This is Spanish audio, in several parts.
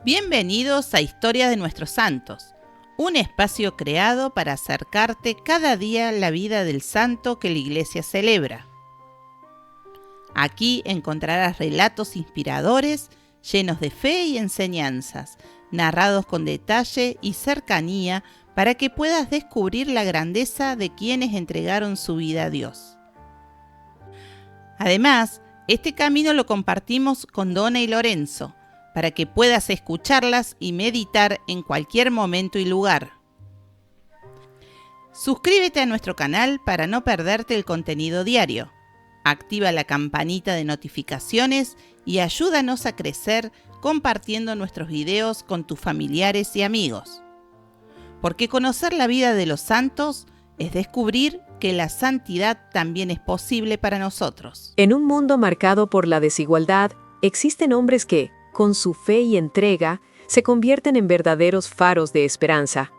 Bienvenidos a Historia de Nuestros Santos, un espacio creado para acercarte cada día la vida del santo que la Iglesia celebra. Aquí encontrarás relatos inspiradores, llenos de fe y enseñanzas, narrados con detalle y cercanía para que puedas descubrir la grandeza de quienes entregaron su vida a Dios. Además, este camino lo compartimos con Donna y Lorenzo, para que puedas escucharlas y meditar en cualquier momento y lugar. Suscríbete a nuestro canal para no perderte el contenido diario. Activa la campanita de notificaciones y ayúdanos a crecer compartiendo nuestros videos con tus familiares y amigos. Porque conocer la vida de los santos es descubrir que la santidad también es posible para nosotros. En un mundo marcado por la desigualdad, existen hombres que, con su fe y entrega, se convierten en verdaderos faros de esperanza.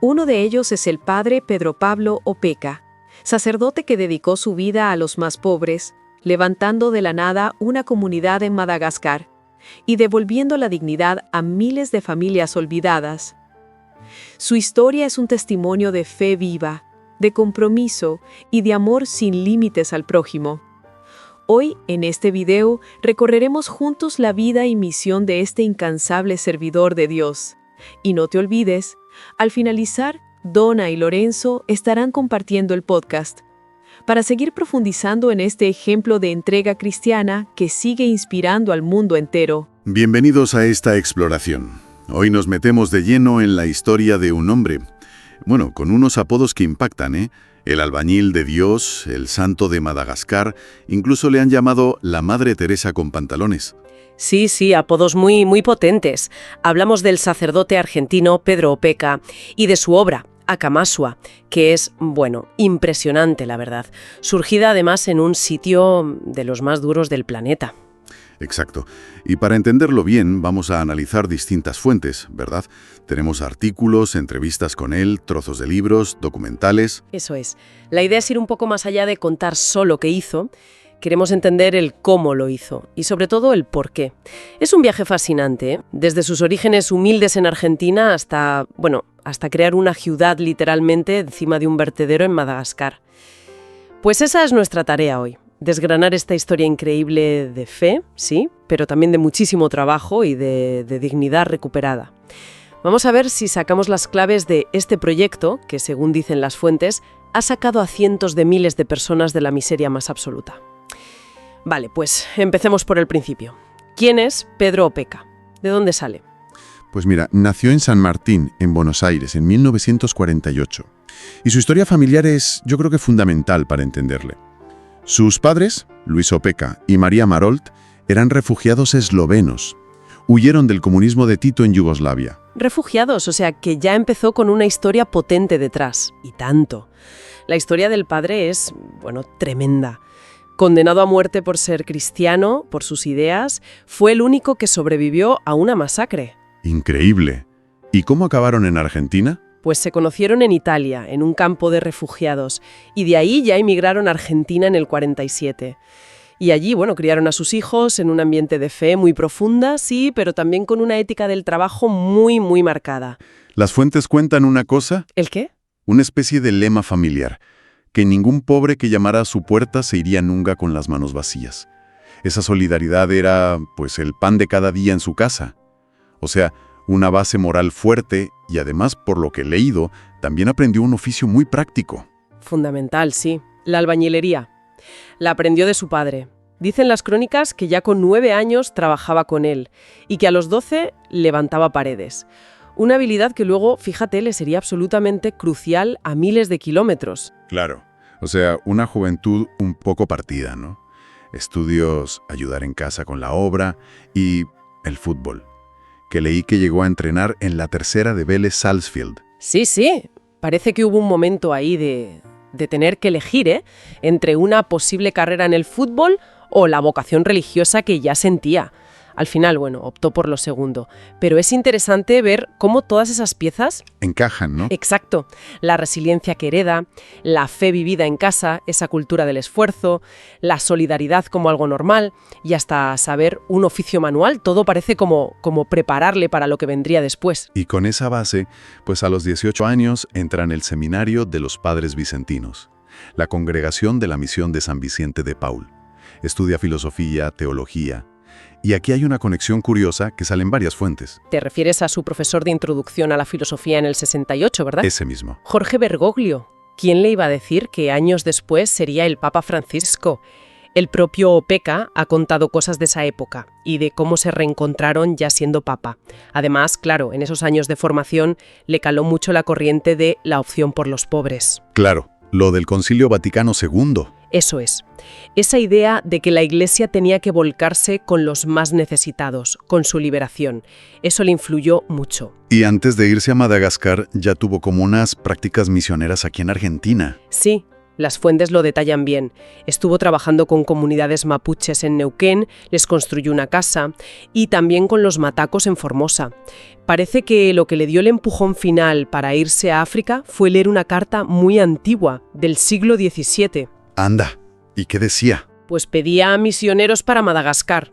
Uno de ellos es el padre Pedro Pablo Opeka, sacerdote que dedicó su vida a los más pobres, levantando de la nada una comunidad en Madagascar y devolviendo la dignidad a miles de familias olvidadas. Su historia es un testimonio de fe viva, de compromiso y de amor sin límites al prójimo. Hoy, en este video, recorreremos juntos la vida y misión de este incansable servidor de Dios. Y no te olvides, al finalizar, Donna y Lorenzo estarán compartiendo el podcast para seguir profundizando en este ejemplo de entrega cristiana que sigue inspirando al mundo entero. Bienvenidos a esta exploración. Hoy nos metemos de lleno en la historia de un hombre, con unos apodos que impactan, El albañil de Dios, el santo de Madagascar, incluso le han llamado la Madre Teresa con pantalones. Sí, apodos muy potentes. Hablamos del sacerdote argentino Pedro Opeka y de su obra, Acamasua, que es, impresionante, la verdad. Surgida además en un sitio de los más duros del planeta. Exacto. Y para entenderlo bien, vamos a analizar distintas fuentes, ¿verdad? Tenemos artículos, entrevistas con él, trozos de libros, documentales. Eso es. La idea es ir un poco más allá de contar solo qué hizo. Queremos entender el cómo lo hizo y sobre todo el por qué. Es un viaje fascinante, ¿eh? Desde sus orígenes humildes en Argentina hasta crear una ciudad literalmente encima de un vertedero en Madagascar. Pues esa es nuestra tarea hoy. Desgranar esta historia increíble de fe, sí, pero también de muchísimo trabajo y de dignidad recuperada. Vamos a ver si sacamos las claves de este proyecto, que según dicen las fuentes, ha sacado a cientos de miles de personas de la miseria más absoluta. Vale, pues empecemos por el principio. ¿Quién es Pedro Opeka? ¿De dónde sale? Pues mira, nació en San Martín, en Buenos Aires, en 1948. Y su historia familiar es, yo creo que fundamental para entenderle. Sus padres, Luis Opeka y María Marolt, eran refugiados eslovenos. Huyeron del comunismo de Tito en Yugoslavia. Refugiados, o sea que ya empezó con una historia potente detrás, y tanto. La historia del padre es, tremenda. Condenado a muerte por ser cristiano, por sus ideas, fue el único que sobrevivió a una masacre. Increíble. ¿Y cómo acabaron en Argentina? Pues se conocieron en Italia, en un campo de refugiados, y de ahí ya emigraron a Argentina en el 47. Y allí, criaron a sus hijos en un ambiente de fe muy profunda, sí, pero también con una ética del trabajo muy marcada. Las fuentes cuentan una cosa. ¿El qué? Una especie de lema familiar, que ningún pobre que llamara a su puerta se iría nunca con las manos vacías. Esa solidaridad era, el pan de cada día en su casa. O sea, una base moral fuerte y además, por lo que he leído, también aprendió un oficio muy práctico. Fundamental, sí. La albañilería. La aprendió de su padre. Dicen las crónicas que ya con 9 años trabajaba con él y que a los 12 levantaba paredes. Una habilidad que luego, fíjate, le sería absolutamente crucial a miles de kilómetros. Claro. O sea, una juventud un poco partida, ¿no? Estudios, ayudar en casa con la obra y el fútbol, que leí que llegó a entrenar en la tercera de Vélez Sarsfield. Sí. Parece que hubo un momento ahí de tener que elegir, entre una posible carrera en el fútbol o la vocación religiosa que ya sentía. Al final, bueno, optó por lo segundo. Pero es interesante ver cómo todas esas piezas... Encajan, ¿no? Exacto. La resiliencia que hereda, la fe vivida en casa, esa cultura del esfuerzo, la solidaridad como algo normal y hasta saber un oficio manual, todo parece como prepararle para lo que vendría después. Y con esa base, pues a los 18 años entra en el seminario de los Padres Vicentinos, la congregación de la misión de San Vicente de Paúl. Estudia filosofía, teología. Y aquí hay una conexión curiosa que sale en varias fuentes. Te refieres a su profesor de introducción a la filosofía en el 68, ¿verdad? Ese mismo. Jorge Bergoglio. ¿Quién le iba a decir que años después sería el Papa Francisco? El propio Opeka ha contado cosas de esa época y de cómo se reencontraron ya siendo papa. Además, claro, en esos años de formación le caló mucho la corriente de la opción por los pobres. Claro, lo del Concilio Vaticano II. Eso es. Esa idea de que la Iglesia tenía que volcarse con los más necesitados, con su liberación. Eso le influyó mucho. Y antes de irse a Madagascar ya tuvo como unas prácticas misioneras aquí en Argentina. Sí, las fuentes lo detallan bien. Estuvo trabajando con comunidades mapuches en Neuquén, les construyó una casa, y también con los matacos en Formosa. Parece que lo que le dio el empujón final para irse a África fue leer una carta muy antigua, del siglo XVII. Anda, ¿y qué decía? Pues pedía a misioneros para Madagascar.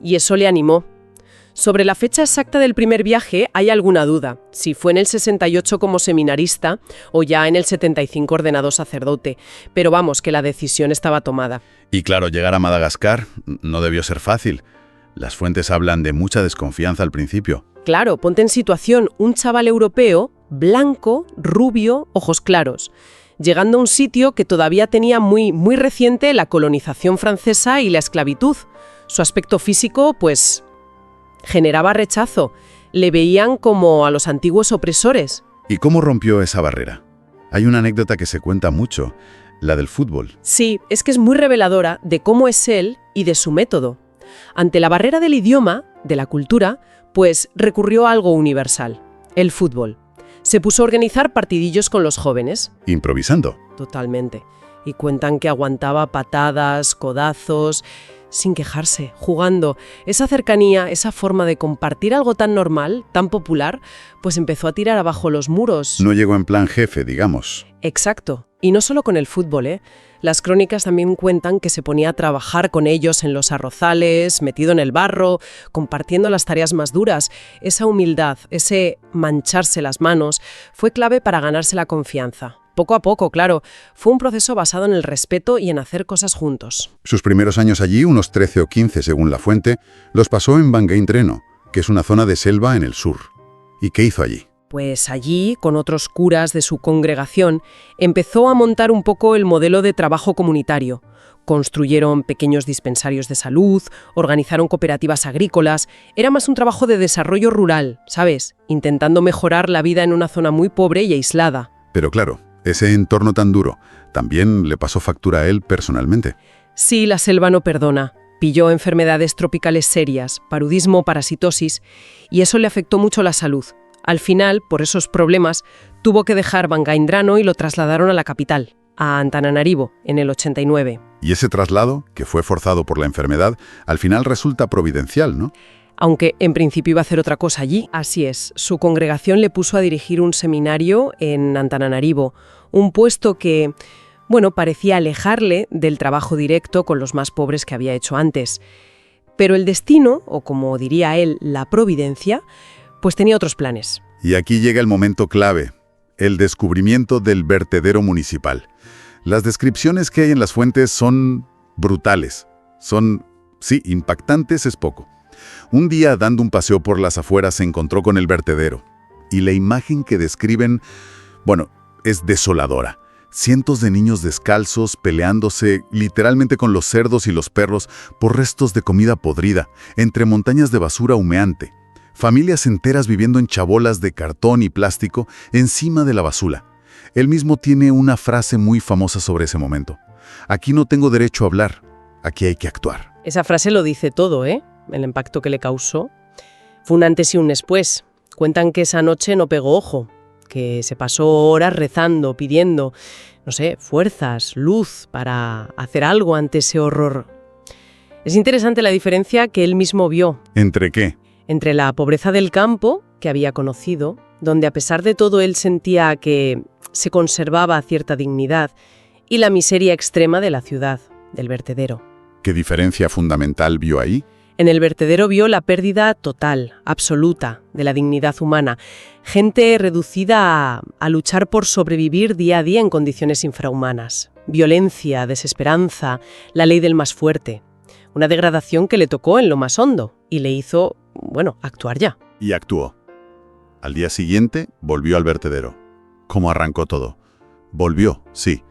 Y eso le animó. Sobre la fecha exacta del primer viaje hay alguna duda, si fue en el 68 como seminarista o ya en el 75 ordenado sacerdote, pero vamos, que la decisión estaba tomada. Y claro, llegar a Madagascar no debió ser fácil. Las fuentes hablan de mucha desconfianza al principio. Claro, ponte en situación un chaval europeo, blanco, rubio, ojos claros, llegando a un sitio que todavía tenía muy reciente la colonización francesa y la esclavitud. Su aspecto físico, pues, generaba rechazo. Le veían como a los antiguos opresores. ¿Y cómo rompió esa barrera? Hay una anécdota que se cuenta mucho, la del fútbol. Sí, es que es muy reveladora de cómo es él y de su método. Ante la barrera del idioma, de la cultura, pues recurrió a algo universal, el fútbol. Se puso a organizar partidillos con los jóvenes. Improvisando. Totalmente. Y cuentan que aguantaba patadas, codazos, sin quejarse, jugando. Esa cercanía, esa forma de compartir algo tan normal, tan popular, pues empezó a tirar abajo los muros. No llegó en plan jefe, digamos. Exacto. Y no solo con el fútbol, ¿eh? Las crónicas también cuentan que se ponía a trabajar con ellos en los arrozales, metido en el barro, compartiendo las tareas más duras. Esa humildad, ese mancharse las manos, fue clave para ganarse la confianza. Poco a poco, claro, fue un proceso basado en el respeto y en hacer cosas juntos. Sus primeros años allí, unos 13 o 15 según la fuente, los pasó en Bangaintreno, que es una zona de selva en el sur. ¿Y qué hizo allí? Pues allí, con otros curas de su congregación, empezó a montar un poco el modelo de trabajo comunitario. Construyeron pequeños dispensarios de salud, organizaron cooperativas agrícolas. Era más un trabajo de desarrollo rural, ¿sabes? Intentando mejorar la vida en una zona muy pobre y aislada. Pero claro, ese entorno tan duro también le pasó factura a él personalmente. Sí, la selva no perdona. Pilló enfermedades tropicales serias, paludismo, parasitosis, y eso le afectó mucho la salud. Al final, por esos problemas, tuvo que dejar Bangaintrano y lo trasladaron a la capital, a Antananarivo, en el 89. Y ese traslado, que fue forzado por la enfermedad, al final resulta providencial, ¿no? Aunque en principio iba a hacer otra cosa allí, así es. Su congregación le puso a dirigir un seminario en Antananarivo, un puesto que, bueno, parecía alejarle del trabajo directo con los más pobres que había hecho antes. Pero el destino, o como diría él, la providencia, pues tenía otros planes. Y aquí llega el momento clave, el descubrimiento del vertedero municipal. Las descripciones que hay en las fuentes son brutales. Sí, impactantes es poco. Un día, dando un paseo por las afueras, se encontró con el vertedero. Y la imagen que describen, bueno, es desoladora. Cientos de niños descalzos peleándose literalmente con los cerdos y los perros por restos de comida podrida, entre montañas de basura humeante. Familias enteras viviendo en chabolas de cartón y plástico encima de la basura. Él mismo tiene una frase muy famosa sobre ese momento. Aquí no tengo derecho a hablar, aquí hay que actuar. Esa frase lo dice todo, ¿eh? El impacto que le causó. Fue un antes y un después. Cuentan que esa noche no pegó ojo, que se pasó horas rezando, pidiendo, no sé, fuerzas, luz para hacer algo ante ese horror. Es interesante la diferencia que él mismo vio ¿Entre qué? entre la pobreza del campo, que había conocido, donde a pesar de todo él sentía que se conservaba cierta dignidad, y la miseria extrema de la ciudad, del vertedero. ¿Qué diferencia fundamental vio ahí? En el vertedero vio la pérdida total, absoluta, de la dignidad humana. Gente reducida a luchar por sobrevivir día a día en condiciones infrahumanas. Violencia, desesperanza, la ley del más fuerte. Una degradación que le tocó en lo más hondo y le hizo, actuar ya. Y actuó. Al día siguiente volvió al vertedero. ¿Cómo arrancó todo? Volvió, sí,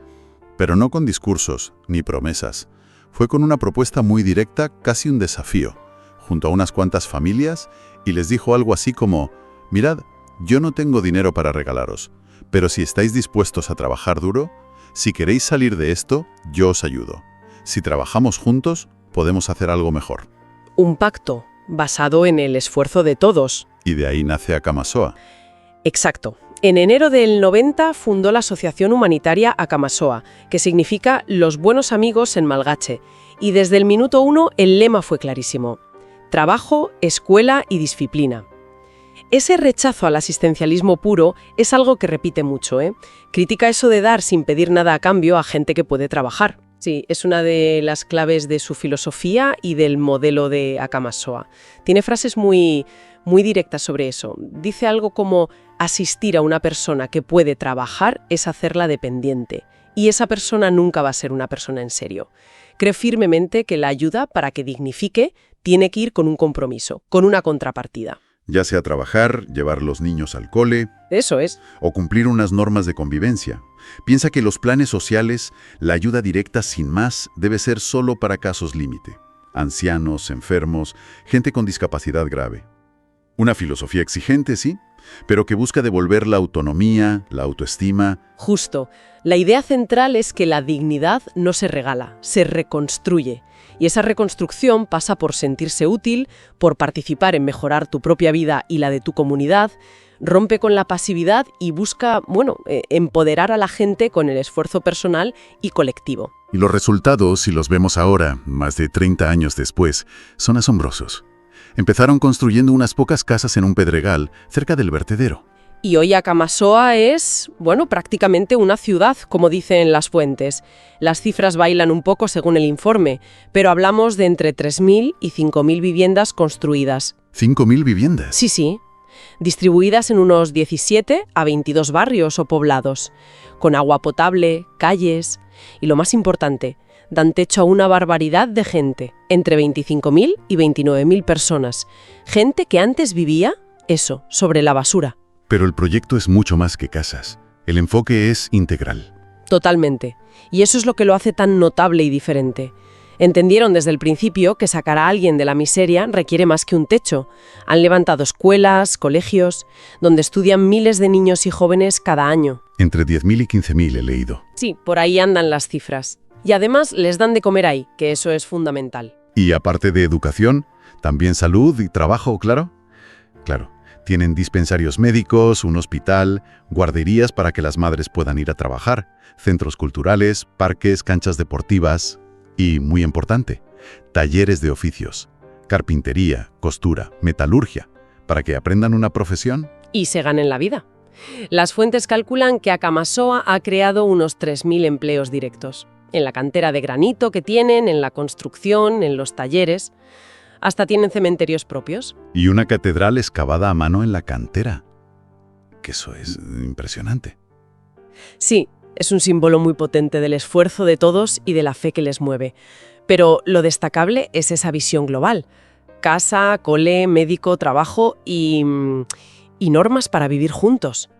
pero no con discursos ni promesas. Fue con una propuesta muy directa, casi un desafío, junto a unas cuantas familias, y les dijo algo así como: mirad, yo no tengo dinero para regalaros, pero si estáis dispuestos a trabajar duro, si queréis salir de esto, yo os ayudo. Si trabajamos juntos, podemos hacer algo mejor. Un pacto basado en el esfuerzo de todos. Y de ahí nace Akamasoa. Exacto. En enero del 90 fundó la Asociación Humanitaria Akamasoa, que significa Los Buenos Amigos en malgache, y desde el minuto 1 el lema fue clarísimo: trabajo, escuela y disciplina. Ese rechazo al asistencialismo puro es algo que repite mucho, ¿eh? Critica eso de dar sin pedir nada a cambio a gente que puede trabajar. Sí, es una de las claves de su filosofía y del modelo de Akamasoa. Tiene frases muy directas sobre eso. Dice algo como: asistir a una persona que puede trabajar es hacerla dependiente, y esa persona nunca va a ser una persona en serio. Cree firmemente que la ayuda, para que dignifique, tiene que ir con un compromiso, con una contrapartida. Ya sea trabajar, llevar los niños al cole, Eso es. o cumplir unas normas de convivencia. Piensa que los planes sociales, la ayuda directa sin más, debe ser solo para casos límite. Ancianos, enfermos, gente con discapacidad grave. Una filosofía exigente, sí, pero que busca devolver la autonomía, la autoestima. Justo. La idea central es que la dignidad no se regala, se reconstruye. Y esa reconstrucción pasa por sentirse útil, por participar en mejorar tu propia vida y la de tu comunidad, rompe con la pasividad y busca, empoderar a la gente con el esfuerzo personal y colectivo. Y los resultados, si los vemos ahora, más de 30 años después, son asombrosos. Empezaron construyendo unas pocas casas en un pedregal, cerca del vertedero. Y hoy Akamasoa es, prácticamente una ciudad, como dicen las fuentes. Las cifras bailan un poco según el informe, pero hablamos de entre 3.000 y 5.000 viviendas construidas. ¿5.000 viviendas? Sí. Distribuidas en unos 17 a 22 barrios o poblados, con agua potable, calles y, lo más importante, dan techo a una barbaridad de gente, entre 25.000 y 29.000 personas. Gente que antes vivía, sobre la basura. Pero el proyecto es mucho más que casas. El enfoque es integral. Totalmente. Y eso es lo que lo hace tan notable y diferente. Entendieron desde el principio que sacar a alguien de la miseria requiere más que un techo. Han levantado escuelas, colegios, donde estudian miles de niños y jóvenes cada año. Entre 10.000 y 15.000 he leído. Sí, por ahí andan las cifras. Y además les dan de comer ahí, que eso es fundamental. Y aparte de educación, también salud y trabajo, ¿claro? Claro. Tienen dispensarios médicos, un hospital, guarderías para que las madres puedan ir a trabajar, centros culturales, parques, canchas deportivas y, muy importante, talleres de oficios, carpintería, costura, metalurgia, para que aprendan una profesión. Y se ganen la vida. Las fuentes calculan que Akamasoa ha creado unos 3.000 empleos directos. En la cantera de granito que tienen, en la construcción, en los talleres. Hasta tienen cementerios propios. Y una catedral excavada a mano en la cantera. Que eso es impresionante. Sí, es un símbolo muy potente del esfuerzo de todos y de la fe que les mueve. Pero lo destacable es esa visión global. Casa, cole, médico, trabajo y normas para vivir juntos.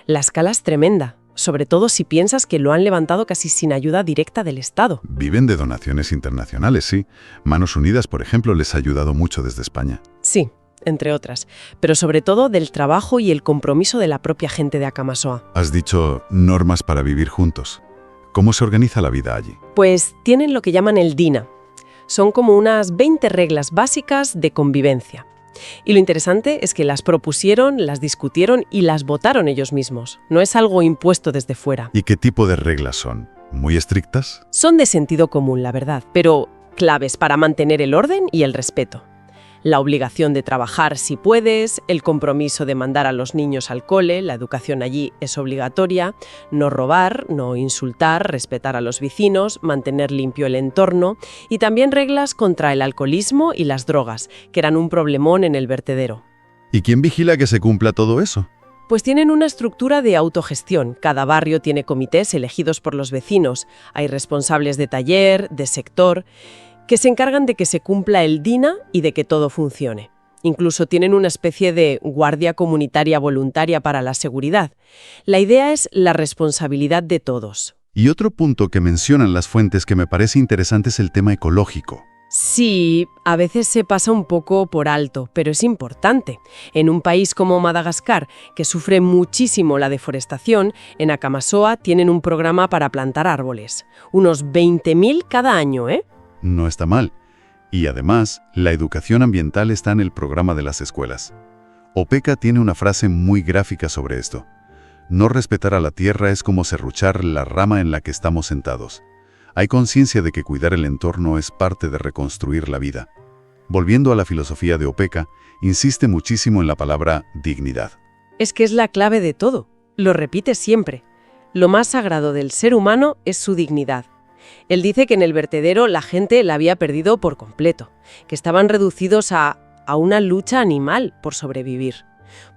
La escala es tremenda. Sobre todo si piensas que lo han levantado casi sin ayuda directa del Estado. Viven de donaciones internacionales, sí. Manos Unidas, por ejemplo, les ha ayudado mucho desde España. Sí, entre otras. Pero sobre todo del trabajo y el compromiso de la propia gente de Akamasoa. Has dicho normas para vivir juntos. ¿Cómo se organiza la vida allí? Pues tienen lo que llaman el DINA. Son como unas 20 reglas básicas de convivencia. Y lo interesante es que las propusieron, las discutieron y las votaron ellos mismos. No es algo impuesto desde fuera. ¿Y qué tipo de reglas son? ¿Muy estrictas? Son de sentido común, la verdad, pero claves para mantener el orden y el respeto. La obligación de trabajar si puedes, el compromiso de mandar a los niños al cole, la educación allí es obligatoria, no robar, no insultar, respetar a los vecinos, mantener limpio el entorno y también reglas contra el alcoholismo y las drogas, que eran un problemón en el vertedero. ¿Y quién vigila que se cumpla todo eso? Pues tienen una estructura de autogestión. Cada barrio tiene comités elegidos por los vecinos. Hay responsables de taller, de sector, que se encargan de que se cumpla el DINA y de que todo funcione. Incluso tienen una especie de guardia comunitaria voluntaria para la seguridad. La idea es la responsabilidad de todos. Y otro punto que mencionan las fuentes que me parece interesante es el tema ecológico. Sí, a veces se pasa un poco por alto, pero es importante. En un país como Madagascar, que sufre muchísimo la deforestación, en Akamasoa tienen un programa para plantar árboles. Unos 20.000 cada año, ¿eh? No está mal. Y además, la educación ambiental está en el programa de las escuelas. Opeka tiene una frase muy gráfica sobre esto. No respetar a la tierra es como serruchar la rama en la que estamos sentados. Hay conciencia de que cuidar el entorno es parte de reconstruir la vida. Volviendo a la filosofía de Opeka, insiste muchísimo en la palabra dignidad. Es que es la clave de todo. Lo repite siempre. Lo más sagrado del ser humano es su dignidad. Él dice que en el vertedero la gente la había perdido por completo, que estaban reducidos a una lucha animal por sobrevivir.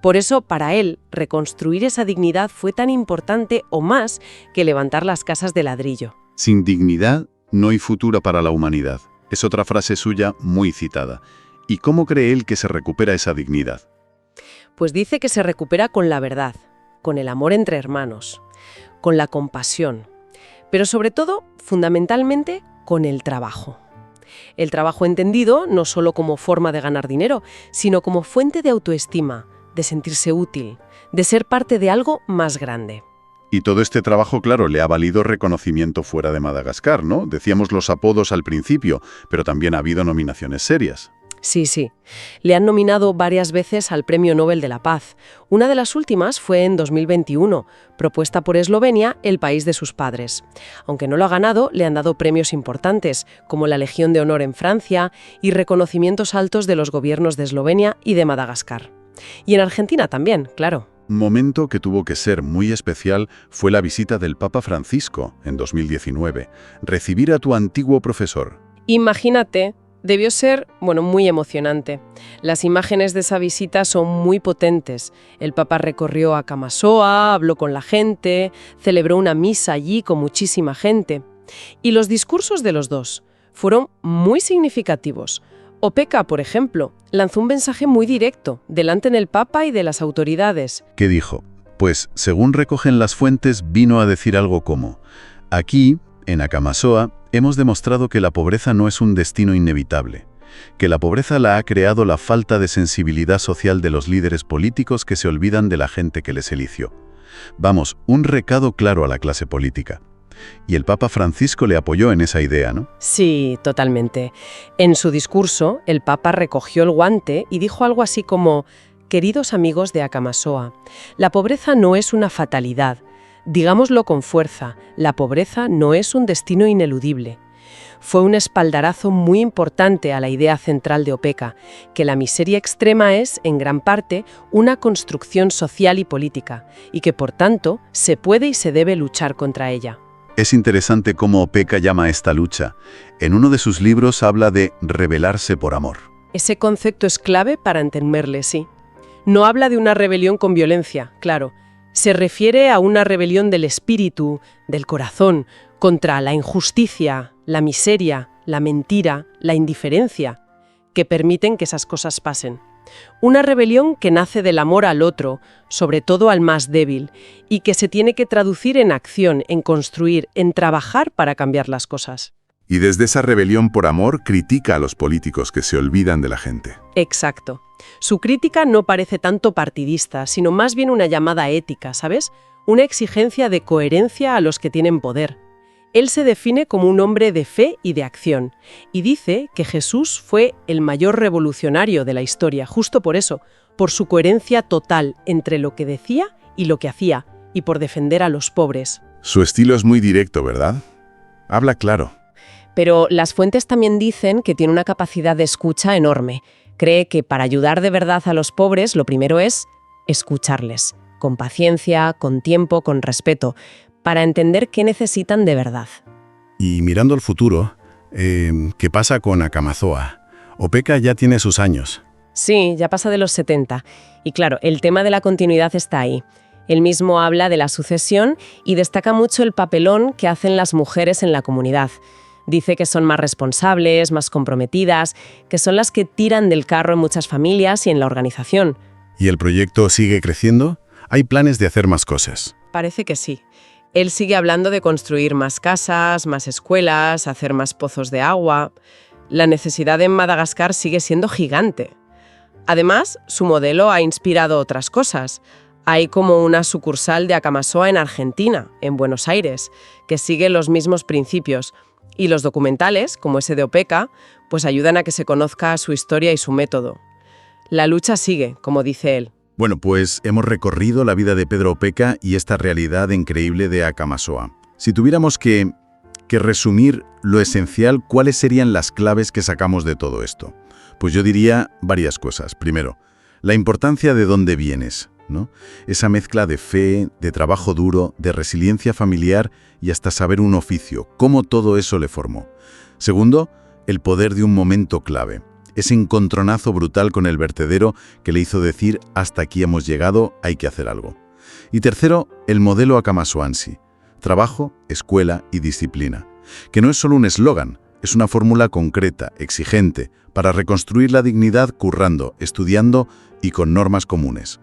Por eso, para él, reconstruir esa dignidad fue tan importante o más que levantar las casas de ladrillo. Sin dignidad, no hay futuro para la humanidad. Es otra frase suya muy citada. ¿Y cómo cree él que se recupera esa dignidad? Pues dice que se recupera con la verdad, con el amor entre hermanos, con la compasión, pero sobre todo, fundamentalmente, con el trabajo. El trabajo entendido no solo como forma de ganar dinero, sino como fuente de autoestima, de sentirse útil, de ser parte de algo más grande. Y todo este trabajo, claro, le ha valido reconocimiento fuera de Madagascar, ¿no? Decíamos los apodos al principio, pero también ha habido nominaciones serias. Sí. Le han nominado varias veces al Premio Nobel de la Paz. Una de las últimas fue en 2021, propuesta por Eslovenia, el país de sus padres. Aunque no lo ha ganado, le han dado premios importantes, como la Legión de Honor en Francia y reconocimientos altos de los gobiernos de Eslovenia y de Madagascar. Y en Argentina también, claro. Un momento que tuvo que ser muy especial fue la visita del Papa Francisco en 2019. Recibir a tu antiguo profesor. Imagínate. Debió ser, muy emocionante. Las imágenes de esa visita son muy potentes. El Papa recorrió Akamasoa, habló con la gente, celebró una misa allí con muchísima gente. Y los discursos de los dos fueron muy significativos. Opeka, por ejemplo, lanzó un mensaje muy directo, delante del Papa y de las autoridades. ¿Qué dijo? Pues, según recogen las fuentes, vino a decir algo como: aquí, en Akamasoa, hemos demostrado que la pobreza no es un destino inevitable, que la pobreza la ha creado la falta de sensibilidad social de los líderes políticos que se olvidan de la gente que les eligió. Vamos, un recado claro a la clase política. Y el Papa Francisco le apoyó en esa idea, ¿no? Sí, totalmente. En su discurso, el Papa recogió el guante y dijo algo así como: queridos amigos de Akamasoa, la pobreza no es una fatalidad. Digámoslo con fuerza, la pobreza no es un destino ineludible. Fue un espaldarazo muy importante a la idea central de Opeka, que la miseria extrema es, en gran parte, una construcción social y política, y que, por tanto, se puede y se debe luchar contra ella. Es interesante cómo Opeka llama a esta lucha. En uno de sus libros habla de rebelarse por amor. Ese concepto es clave para entenderle, sí. No habla de una rebelión con violencia, claro. Se refiere a una rebelión del espíritu, del corazón, contra la injusticia, la miseria, la mentira, la indiferencia, que permiten que esas cosas pasen. Una rebelión que nace del amor al otro, sobre todo al más débil, y que se tiene que traducir en acción, en construir, en trabajar para cambiar las cosas. Y desde esa rebelión por amor critica a los políticos que se olvidan de la gente. Exacto. Su crítica no parece tanto partidista, sino más bien una llamada ética, ¿sabes? Una exigencia de coherencia a los que tienen poder. Él se define como un hombre de fe y de acción, y dice que Jesús fue el mayor revolucionario de la historia, justo por eso, por su coherencia total entre lo que decía y lo que hacía, y por defender a los pobres. Su estilo es muy directo, ¿verdad? Habla claro. Pero las fuentes también dicen que tiene una capacidad de escucha enorme. Cree que para ayudar de verdad a los pobres, lo primero es escucharles, con paciencia, con tiempo, con respeto, para entender qué necesitan de verdad. Y mirando al futuro, ¿qué pasa con Akamazoa? Opeka ya tiene sus años. Sí, ya pasa de los 70. Y claro, el tema de la continuidad está ahí. Él mismo habla de la sucesión y destaca mucho el papelón que hacen las mujeres en la comunidad. Dice que son más responsables, más comprometidas, que son las que tiran del carro en muchas familias y en la organización. ¿Y el proyecto sigue creciendo? Hay planes de hacer más cosas. Parece que sí. Él sigue hablando de construir más casas, más escuelas, hacer más pozos de agua. La necesidad en Madagascar sigue siendo gigante. Además, su modelo ha inspirado otras cosas. Hay como una sucursal de Akamazoa en Argentina, en Buenos Aires, que sigue los mismos principios. Y los documentales, como ese de Opeka, pues ayudan a que se conozca su historia y su método. La lucha sigue, como dice él. Bueno, pues hemos recorrido la vida de Pedro Opeka y esta realidad increíble de Akamazoa. Si tuviéramos que resumir lo esencial, ¿cuáles serían las claves que sacamos de todo esto? Pues yo diría varias cosas. Primero, la importancia de dónde vienes, ¿no? Esa mezcla de fe, de trabajo duro, de resiliencia familiar y hasta saber un oficio, cómo todo eso le formó. Segundo, el poder de un momento clave. Ese encontronazo brutal con el vertedero que le hizo decir hasta aquí hemos llegado, hay que hacer algo. Y tercero, el modelo Akamazoansi. Trabajo, escuela y disciplina. Que no es solo un eslogan, es una fórmula concreta, exigente, para reconstruir la dignidad currando, estudiando y con normas comunes.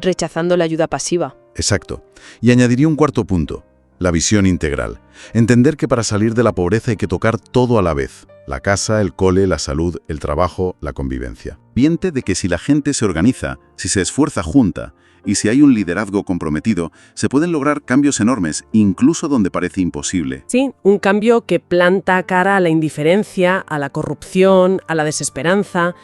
Rechazando la ayuda pasiva. Exacto. Y añadiría un cuarto punto, la visión integral. Entender que para salir de la pobreza hay que tocar todo a la vez. La casa, el cole, la salud, el trabajo, la convivencia. Viente de que si la gente se organiza, si se esfuerza junta y si hay un liderazgo comprometido, se pueden lograr cambios enormes, incluso donde parece imposible. Sí, un cambio que planta cara a la indiferencia, a la corrupción, a la desesperanza.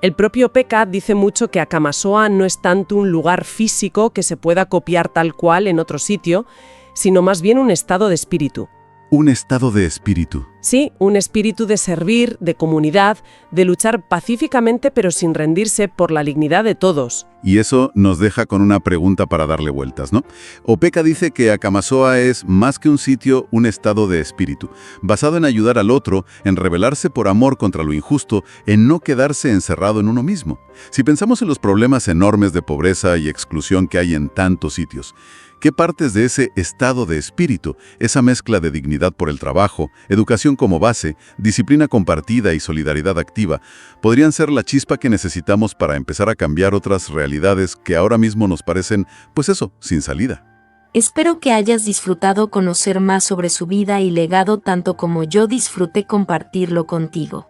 El propio Opeka dice mucho que Akamazoa no es tanto un lugar físico que se pueda copiar tal cual en otro sitio, sino más bien un estado de espíritu. Un estado de espíritu. Sí, un espíritu de servir, de comunidad, de luchar pacíficamente pero sin rendirse por la dignidad de todos. Y eso nos deja con una pregunta para darle vueltas, ¿no? Opeka dice que Akamazoa es más que un sitio, un estado de espíritu, basado en ayudar al otro, en rebelarse por amor contra lo injusto, en no quedarse encerrado en uno mismo. Si pensamos en los problemas enormes de pobreza y exclusión que hay en tantos sitios, ¿qué partes de ese estado de espíritu, esa mezcla de dignidad por el trabajo, educación como base, disciplina compartida y solidaridad activa, podrían ser la chispa que necesitamos para empezar a cambiar otras realidades que ahora mismo nos parecen, pues eso, sin salida? Espero que hayas disfrutado conocer más sobre su vida y legado tanto como yo disfruté compartirlo contigo.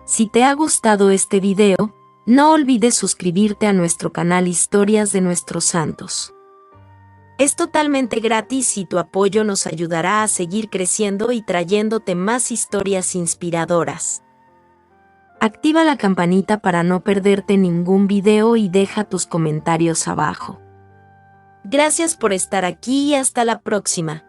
Si te ha gustado este video, no olvides suscribirte a nuestro canal Historias de Nuestros Santos. Es totalmente gratis y tu apoyo nos ayudará a seguir creciendo y trayéndote más historias inspiradoras. Activa la campanita para no perderte ningún video y deja tus comentarios abajo. Gracias por estar aquí y hasta la próxima.